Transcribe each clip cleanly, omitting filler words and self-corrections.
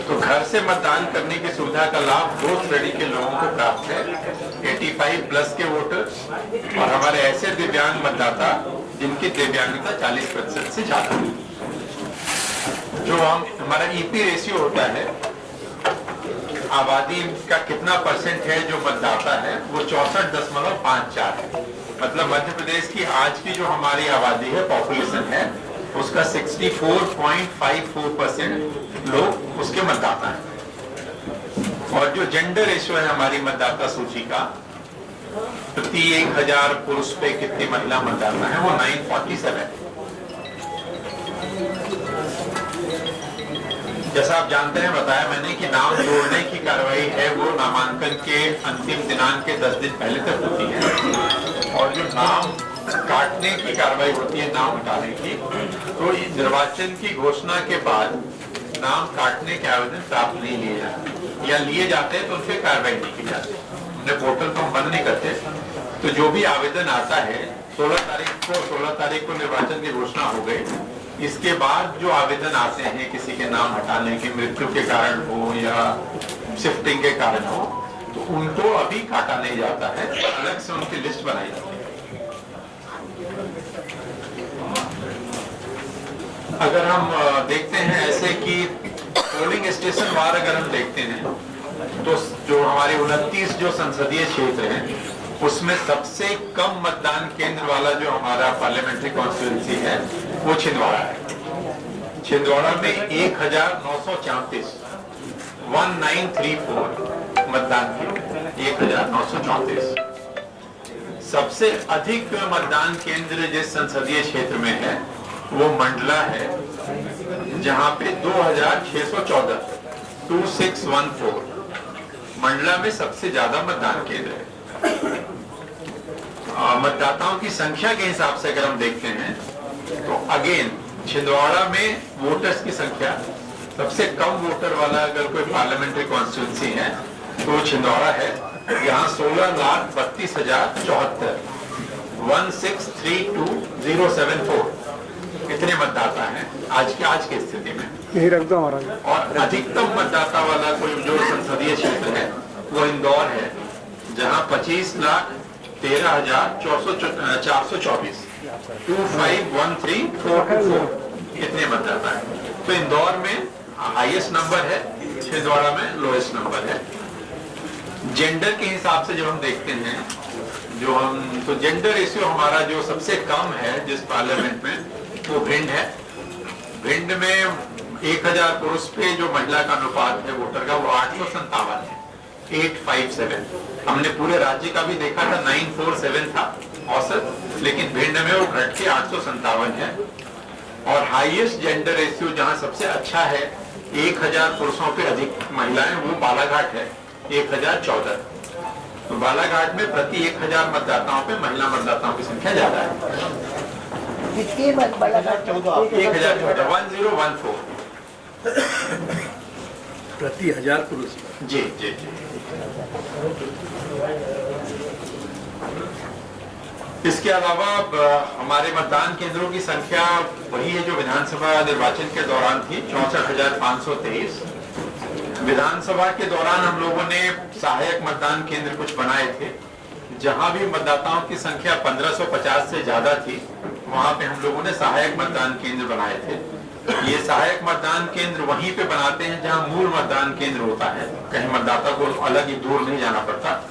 तो घर से मतदान करने की सुविधा का लाभ दो श्रेणी के लोगों को प्राप्त है, 85 प्लस के वोटर और हमारे ऐसे दिव्यांग मतदाता जिनकी दिव्यांगता 40% से ज्यादा है। जो हमारा ईपी रेशियो होता है, आबादी का कितना परसेंट है जो मतदाता है, वो 64.54 है। मतलब मध्य प्रदेश की आज की जो हमारी आबादी है, पॉपुलेशन है, उसका 64.54% लोग उसके मतदाता हैं। और जो जेंडर रेशियो है हमारी मतदाता सूची का, प्रति 1000 पुरुष पे कितनी महिला मतदाता है, वो 947। जैसा आप जानते हैं, बताया मैंने कि नाम जोड़ने की कार्रवाई है वो नामांकन के अंतिम दिनांक के 10 दिन पहले तक होती है, और जो नाम काटने की कार्रवाई होती है, नाम हटाने की, तो निर्वाचन की घोषणा के बाद नाम काटने के आवेदन प्राप्त नहीं लिए जाते, या लिए जाते हैं तो उन पर कार्रवाई नहीं की जाती। हमने पोर्टल को हम बंद नहीं करते। तो जो भी आवेदन आता है, 16 तारीख को निर्वाचन की घोषणा हो गई, इसके बाद जो आवेदन आते हैं किसी के नाम हटाने की, मृत्यु के कारण हो या शिफ्टिंग के कारण हो, तो उनको अभी काटा नहीं जाता है, अलग से उनकी लिस्ट बनाई जाती है। अगर हम देखते हैं ऐसे कि पोलिंग स्टेशन वार अगर हम देखते हैं, तो जो हमारे 29 जो संसदीय क्षेत्र हैं, उसमें सबसे कम मतदान केंद्र वाला जो हमारा पार्लियामेंट्री कॉन्स्टिट्यूंसी है, वो छिंदवाड़ा है। छिंदवाड़ा में 1934 1934 मतदान केंद्र, 1934। सबसे अधिक मतदान केंद्र जिस संसदीय क्षेत्र में है वो मंडला है, जहां पे 2614 2614 मंडला में सबसे ज्यादा मतदान केंद्र है। मतदाताओं की संख्या के हिसाब से अगर हम देखते हैं, तो अगेन छिंदवाड़ा में वोटर्स की संख्या, सबसे कम वोटर वाला अगर कोई पार्लियामेंट्री कॉन्स्टिट्यूंसी है तो छिंदवाड़ा है, यहाँ 16,32,074 1632074 इतने मतदाता हैं आज की स्थिति में। यही रख दो हमारा। और अधिकतम मतदाता वाला कोई जो संसदीय क्षेत्र है वो इंदौर है, जहां 25,13,424 2513424 इतने मतदाता है। तो इंदौर में हाईएस्ट नंबर है, छिंदवाड़ा में लोएस्ट नंबर है। जेंडर के हिसाब से जब हम देखते हैं, तो जेंडर रेशियो हमारा जो सबसे कम है जिस पार्लियामेंट में, वो भिंड है। भिंड में 1000 पुरुष पे जो महिला का अनुपात है वोटर का, वो 857 है, 857। हमने पूरे राज्य का भी देखा था, 947 था औसत, लेकिन भिंड में वो घट के 857 है। और हाईएस्ट जेंडर रेशियो जहां सबसे अच्छा है, 1000 पुरुषों पे अधिक महिलाएं, वो बालाघाट है, 1014। तो बालाघाट में प्रति 1000 मतदाताओं पे महिला मतदाताओं की संख्या ज्यादा है, 1014 प्रति 1000 पुरुष। जी जी जी। इसके अलावा हमारे मतदान केंद्रों की संख्या वही है जो विधानसभा निर्वाचन के दौरान थी, 64,523। विधानसभा के दौरान हम लोगों ने सहायक मतदान केंद्र कुछ बनाए थे, जहां भी मतदाताओं की संख्या 1550 से ज्यादा थी, वहां पे हम लोगों ने सहायक मतदान केंद्र बनाए थे। ये सहायक मतदान केंद्र वहीं पे बनाते हैं जहां मूल मतदान केंद्र होता है, कहीं मतदाता को अलग ही दूर नहीं जाना पड़ता।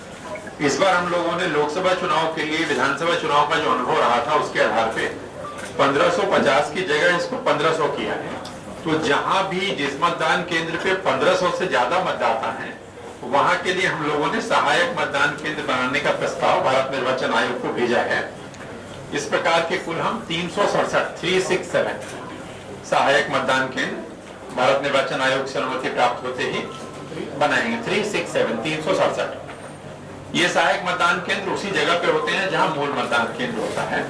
इस बार हम लोगों ने लोकसभा चुनाव के लिए विधानसभा चुनाव का जो अनुभव रहा था, उसके आधार पे 1550 की जगह इसको 1500 किया है। तो जहां भी जिस मतदान केंद्र पे 1500 से ज्यादा मतदाता हैं, वहां के लिए हम लोगों ने सहायक मतदान केंद्र बनाने का प्रस्ताव भारत निर्वाचन आयोग को भेजा है। इस प्रकार के कुल हम 367 सहायक मतदान केंद्र भारत निर्वाचन आयोग से अनुमति प्राप्त होते ही बनाएंगे। 367 ये सहायक मतदान केंद्र उसी जगह पे होते हैं जहां मूल मतदान केंद्र होता है।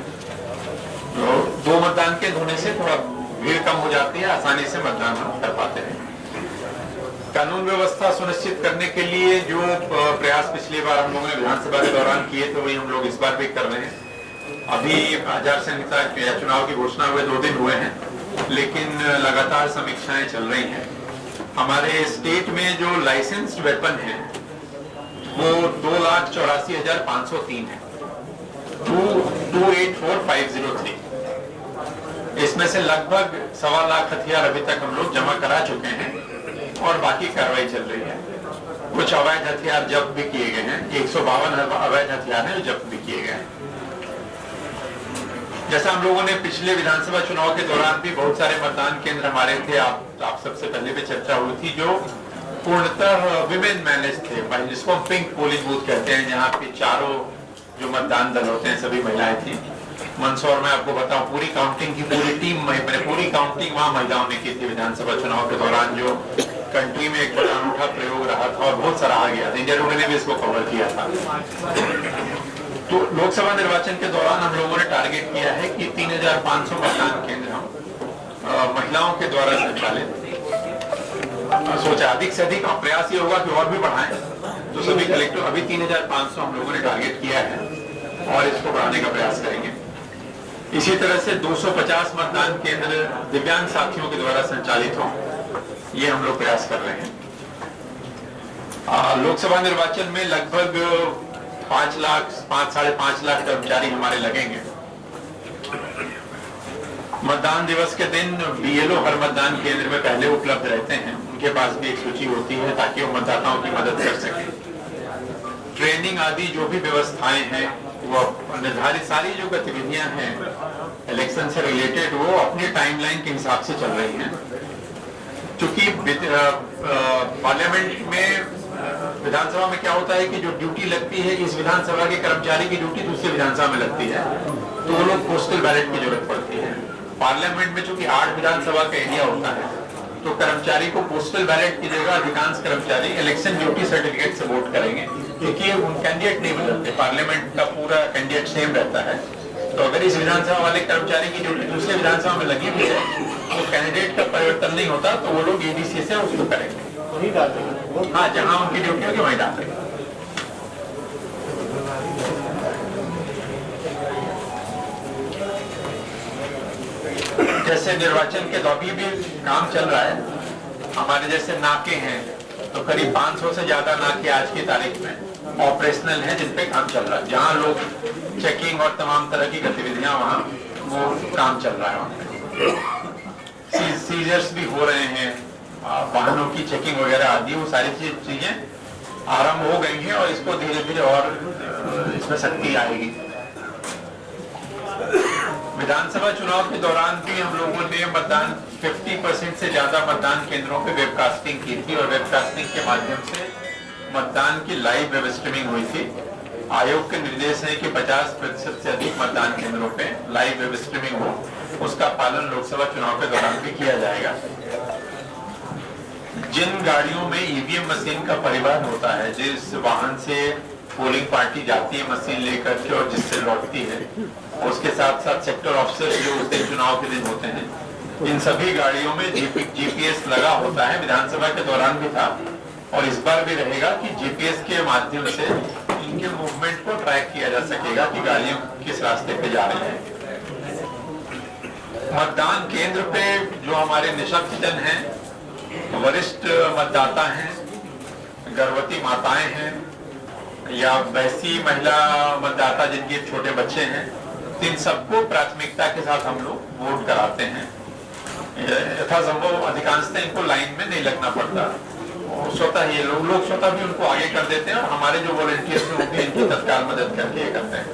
तो 2 मतदान केंद्र होने से थोड़ा भीड़ कम हो जाती है, आसानी से मतदान हम कर पाते हैं। कानून व्यवस्था सुनिश्चित करने के लिए जो प्रयास पिछली बार हम लोगों ने विधानसभा के दौरान किए थे, वही हम लोग इस बार भी कर रहे हैं। अभी आचार संहिता या चुनाव की घोषणा हुए 2 दिन हुए हैं, लेकिन लगातार समीक्षाएं चल रही हैं। हमारे स्टेट में जो लाइसेंस्ड वेपन है वो 2,84,503 है, 2,284,503। इसमें से लगभग 1.25 लाख हथियार अभी तक हम लोग जमा करा चुके हैं और बाकी कार्रवाई चल रही है। कुछ अवैध हथियार जब्त भी किए गए हैं, 152 अवैध हथियार हैं जो जब्त भी किए गए हैं। जैसा हम लोगों ने पिछले विधानसभा चुनाव के दौरान भी बहुत सारे मतदान केंद्र हमारे थे, आप सबसे पहले भी चर्चा हुई थी, जो पूर्णतः विमेन मैनेज थे, जिसको हम पिंक पोलिंग बूथ कहते हैं, जहाँ पे चारों जो मतदान दल होते हैं सभी महिलाएं थी। मंदसौर में आपको बताऊं पूरी काउंटिंग की पूरी वहाँ महिलाओं ने की थी विधानसभा चुनाव के दौरान, जो कंट्री में एक बड़ा अनूठा प्रयोग रहा था और बहुत सराहा गया था। इंडिया टुडे ने भी इसको कवर किया था। तो लोकसभा निर्वाचन के दौरान हम लोगों ने टारगेट किया है कि 3,500 मतदान केंद्र हम महिलाओं के द्वारा संचालित, सोचा अधिक से अधिक प्रयास ये होगा कि और भी बढ़ाएं, तो सभी कलेक्टर अभी 3,500 हम लोगों ने टारगेट किया है और इसको बढ़ाने का प्रयास करेंगे। इसी तरह से 250 मतदान केंद्र दिव्यांग साथियों के द्वारा संचालित हों, ये हम लोग प्रयास कर रहे हैं। लोकसभा निर्वाचन में लगभग 5.5 लाख कर्मचारी हमारे लगेंगे। मतदान दिवस के दिन बीएलओ हर मतदान केंद्र में पहले उपलब्ध रहते हैं, उनके पास भी एक सूची होती है ताकि वो मतदाताओं की मदद कर सकें। ट्रेनिंग आदि जो भी व्यवस्थाएं हैं, वो निर्धारित सारी जो गतिविधियां हैं इलेक्शन से रिलेटेड, वो अपनी टाइमलाइन के हिसाब से चल रही हैं। चूंकि पार्लियामेंट में विधानसभा में क्या होता है कि जो ड्यूटी लगती है इस विधानसभा के कर्मचारी की ड्यूटी दूसरी विधानसभा में लगती है, तो वो लोग पोस्टल बैलेट की जरूरत पड़ती है। पार्लियामेंट में चूंकि 8 विधानसभा का एरिया होता है, तो कर्मचारी को पोस्टल बैलेट की जगह अधिकांश कर्मचारी इलेक्शन ड्यूटी सर्टिफिकेट से वोट करेंगे, क्योंकि उन कैंडिडेट नहीं बदलते, पार्लियामेंट का पूरा कैंडिडेट सेम रहता है। तो अगर इस विधानसभा वाले कर्मचारी की ड्यूटी दूसरे विधानसभा में लगी हुई है, तो कैंडिडेट का परिवर्तन नहीं होता, तो वो लोग एडीसी से उसको करेंगे। हाँ, जहां उनकी ड्यूटी होगी वहीं डाल देंगे। जैसे निर्वाचन के अभी भी काम चल रहा है, हमारे जैसे नाके हैं, तो करीब 500 से ज्यादा नाके आज की तारीख में ऑपरेशनल हैं, जिन पे काम चल रहा है। जहां लोग चेकिंग और तमाम तरह की गतिविधियां, वहां वो काम चल रहा है। सीजर्स भी हो रहे हैं, वाहनों की चेकिंग वगैरह आदि, वो सारी चीजें आरंभ हो गई हैं और इसको धीरे धीरे और इसमें शक्ति आएगी। विधानसभा चुनाव के दौरान भी हम लोगों ने मतदान 50% से ज्यादा मतदान केंद्रों पे वेबकास्टिंग की थी और वेबकास्टिंग के माध्यम से मतदान की लाइव वेब स्ट्रीमिंग हुई थी। आयोग के निर्देश है कि 50% से अधिक मतदान केंद्रों पे लाइव वेब स्ट्रीमिंग हो, उसका पालन लोकसभा चुनाव के दौरान भी किया जाएगा। जिन गाड़ियों में ईवीएम मशीन का परिवहन होता है, जिस वाहन से पोलिंग पार्टी जाती है मशीन लेकर के और जिससे लौटती है, उसके साथ साथ सेक्टर ऑफिसर जो उस दिन चुनाव के दिन होते हैं, इन सभी गाड़ियों में जीपीएस लगा होता है। विधानसभा के दौरान भी था और इस बार भी रहेगा कि जीपीएस के माध्यम से इनके मूवमेंट को ट्रैक किया जा सकेगा कि गाड़ियां किस रास्ते पे जा रही हैं। मतदान केंद्र पे जो हमारे निःशक्त जन हैं, वरिष्ठ मतदाता हैं, गर्भवती माताएं हैं या वैसी महिला मतदाता जिनके छोटे बच्चे हैं, इन सबको प्राथमिकता के साथ हम लोग वोट कराते हैं। यथासंभव अधिकांशतः इनको लाइन में नहीं लगना पड़ता, स्वतः ये लोग स्वतः भी उनको आगे कर देते हैं और हमारे जो वॉलंटियर्स हैं वो भी इनकी तत्काल मदद करके ये करते हैं।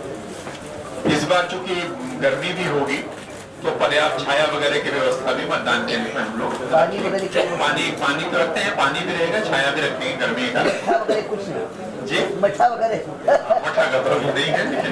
इस बार चूंकि गर्मी भी होगी तो पर्याप्त छाया वगैरह की व्यवस्था भी मतदान केंद्र में हम लोग पानी तो रखते हैं, पानी भी रहेगा, छाया भी रखेंगे गर्मी का। जी, मठा वगैरह का तो नहीं है, लेकिन